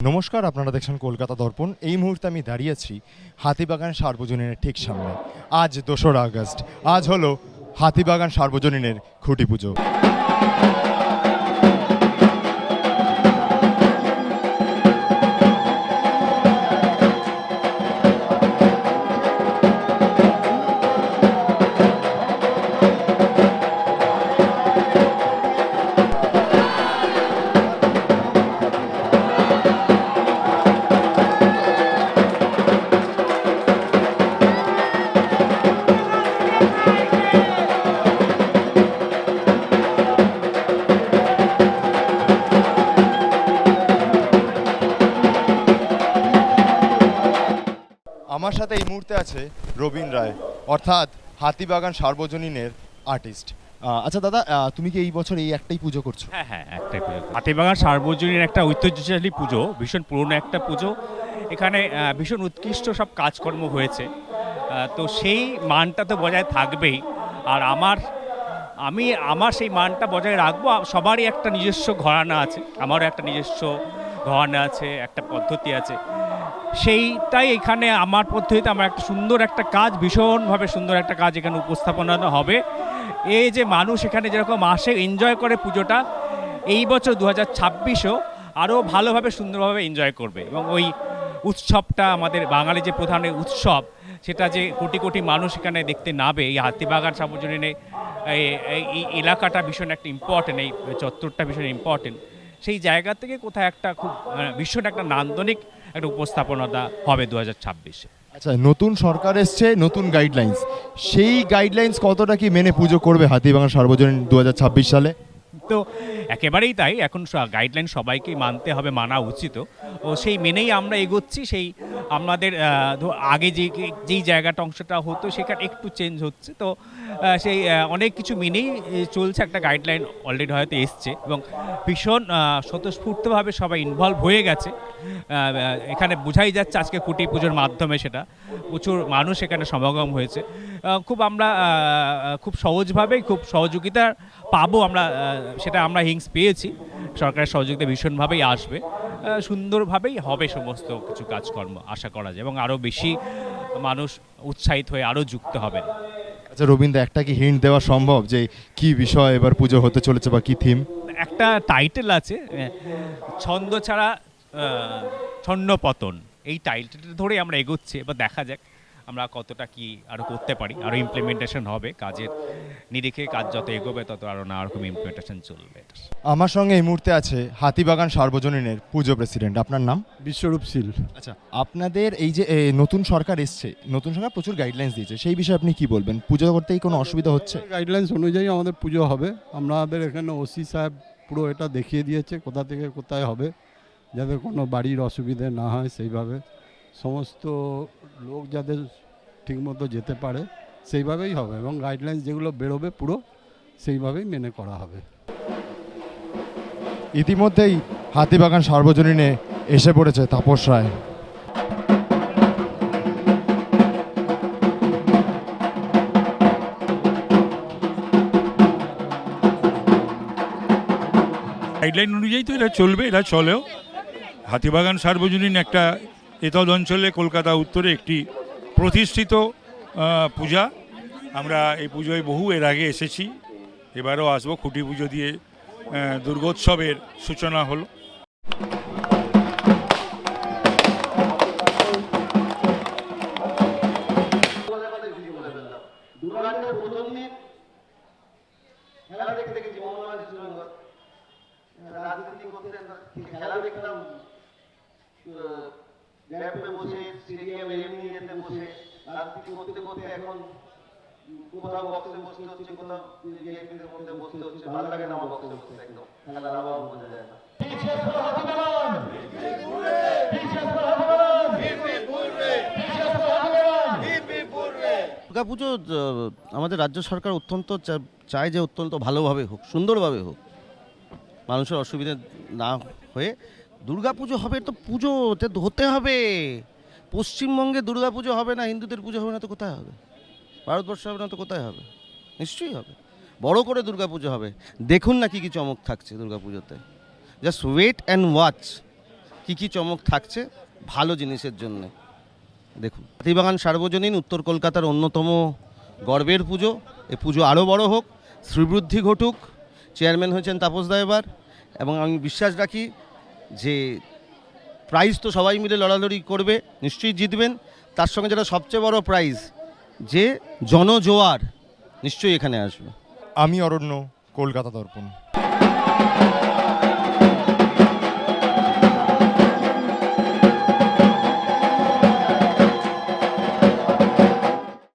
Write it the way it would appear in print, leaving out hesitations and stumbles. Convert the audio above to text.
নমস্কার, আপনারা দেখছেন কলকাতা দর্পণ। এই মুহূর্তে আমি দাঁড়িয়ে আছি হাতিবাগান সার্বজনীনের ঠিক সামনে। আজ 2রা আগস্ট, আজ হলো হাতিবাগান সার্বজনীনের খুঁটি পুজো। আমার সাথে এই মুহূর্তে আছে রবীন রায়, অর্থাৎ হাতিবাগান সার্বজনীনের আর্টিস্ট। আচ্ছা দাদা, তুমি কি এই বছর এই একটাই পুজো করছো? হ্যাঁ, একটাই পুজো। হাতিবাগান সার্বজনীন একটা ঐতিহ্যশালী পুজো, ভীষণ পুরনো একটা পুজো। এখানে ভীষণ উৎকৃষ্ট সব কাজকর্ম হয়েছে, তো সেই মানটা তো বজায় থাকবেই। আর আমার সেই মানটা বজায় রাখবো। সবারই একটা নিজস্ব ঘরানা আছে, আমারও একটা নিজস্ব ঘরানা আছে, একটা পদ্ধতি আছে। সেইটাই এখানে আমার পদ্ধতিতে আমার একটা সুন্দর একটা কাজ, ভীষণভাবে সুন্দর একটা কাজ এখানে উপস্থাপনা হবে। এই যে মানুষ এখানে যেরকম আসে, এনজয় করে পুজোটা, এই বছর 2026ও আরও ভালোভাবে সুন্দরভাবে এনজয় করবে। এবং ওই উৎসবটা, আমাদের বাঙালি যে প্রধান উৎসব, সেটা যে কোটি কোটি মানুষ এখানে দেখতে নাবে, এই হাতিবাগান সার্বজনীনে এই এলাকাটা ভীষণ একটা ইম্পর্টেন্ট, এই চত্বরটা ভীষণ ইম্পর্টেন্ট। সেই জায়গা থেকে কোথায় একটা খুব ভীষণ একটা নান্দনিক একটা উপস্থাপনা হবে 2026-এ। আচ্ছা, নতুন সরকার এসছে, নতুন গাইডলাইন্স, সেই গাইডলাইন্স কতটা কি মেনে পুজো করবে হাতিবাগান সার্বজনীন 2026 সালে? তো একেবারেই তাই, এখন গাইডলাইন সবাইকেই মানতে হবে, মানা উচিত। ও সেই মেনেই আমরা এগোচ্ছি। সেই আমাদের আগে যেই জায়গাটা অংশটা হতো সেখানে একটু চেঞ্জ হচ্ছে, তো সেই অনেক কিছু মেনেই চলছে। একটা গাইডলাইন অলরেডি হয়তো এসছে এবং ভীষণ স্বতঃস্ফূর্তভাবে সবাই ইনভলভ হয়ে গেছে। এখানে বোঝাই যাচ্ছে আজকে কুটি পুজোর মাধ্যমে সেটা প্রচুর মানুষ এখানে সমাগম হয়েছে। আমরা খুব সহজভাবেই খুব সহযোগিতা পাবো আমরা, সেটা আমরা হিংস পেয়েছি। সরকারের সহযোগিতা ভীষণভাবেই আসবে, সুন্দরভাবেই হবে সমস্ত কিছু কাজকর্ম আশা করা যায়, এবং আরও বেশি মানুষ উৎসাহিত হয়ে আরও যুক্ত হবেন। আচ্ছা রবীন্দ্র, একটা কি হিন্ট দেওয়া সম্ভব যে কি বিষয় এবার পুজো হতে চলেছে বা কি থিম? একটা টাইটেল আছে, ছন্দ ছাড়া ছন্নপতন। এই টাইটেলটা ধরেই আমরা এগোচ্ছি। এবার দেখা যাক আমরা কতটা কি আরও করতে পারি। আরও ইমপ্লিমেন্টেশন হবে, কাজের নিরিখে কাজ যত এগোবে তত আরও নানা রকম ইমপ্লিমেন্টেশন চলবে। আমার সঙ্গে এই মুহূর্তে আছে হাতিবাগান সার্বজনীনের পুজো প্রেসিডেন্ট, আপনার নাম? বিশ্বরূপ শীল। আচ্ছা, আপনাদের এই যে নতুন সরকার এসছে, নতুন সরকার প্রচুর গাইডলাইন্স দিয়েছে, সেই বিষয়ে আপনি কি বলবেন? পুজো করতেই কোনো অসুবিধা হচ্ছে? গাইডলাইন্স অনুযায়ী আমাদের পুজো হবে। আমাদের এখানে ওসি সাহেব পুরো এটা দেখিয়ে দিয়েছে কোথা থেকে কোথায় হবে, যাতে কোনো বাড়ির অসুবিধে না হয়। সেইভাবে সমস্ত লোক যাতে ঠিকমতো যেতে পারে সেইভাবেই হবে, এবং গাইডলাইন্স যেগুলো বেরোবে পুরো সেইভাবেই মেনে করা হবে। ইতিমধ্যেই হাতিবাগান সার্বজনীনে এসে পড়েছে তাপস রায়। গাইডলাইন অনুযায়ী তো এটা চলবে, এটা চলেও। হাতিবাগান সার্বজনীন একটা এতদ অঞ্চলে কলকাতা উত্তরে একটি প্রতিষ্ঠিত পূজা। আমরা এই পুজোয় বহু এর আগে এসেছি, এবারও আসবো। খুঁটি পুজো দিয়ে দুর্গোৎসবের সূচনা হলো। খেলা দেখতাম ল্যাপে বসে, স্টেডিয়ামে এমনিতে বসে রাজনীতি করতে করতে এখন কোথাও বক্সে বসতে হচ্ছে, কোথাও বিএনপির মধ্যে বসতে হচ্ছে। ভালো লাগে না আমার বক্সে বসতে, একদম খেলার অভাব বোঝা যায় না। দুর্গাপুজো আমাদের রাজ্য সরকার অত্যন্ত চায় যে অত্যন্ত ভালোভাবে হোক, সুন্দরভাবে হোক, মানুষের অসুবিধে না হয়ে দুর্গাপুজো হবে। তো পুজো হতে হবে। পশ্চিমবঙ্গে দুর্গাপুজো হবে না, হিন্দুদের পুজো হবে না তো কোথায় হবে? ভারতবর্ষে হবে না তো কোথায় হবে? নিশ্চয়ই হবে, বড় করে দুর্গাপুজো হবে। দেখুন না কি কি চমক থাকছে দুর্গাপুজোতে, জাস্ট ওয়েট অ্যান্ড ওয়াচ। কী কী চমক থাকছে ভালো জিনিসের জন্য। দেখুন, হাতিবাগান সার্বজনীন উত্তর কলকাতার অন্যতম গর্বের পুজো। এই পুজো আরও বড় হোক, শ্রীবৃদ্ধি ঘটুক। চেয়ারম্যান হয়েছেন তাপসদা এবার, এবং আমি বিশ্বাস রাখি যে প্রাইজ তো সবাই মিলে লড়ালড়ি করবে, নিশ্চয়ই জিতবেন। তার সঙ্গে যেটা সবচেয়ে বড় প্রাইজ, যে জনজোয়ার নিশ্চয়ই এখানে আসবে। আমি অরণ্য, কলকাতা দর্পণ।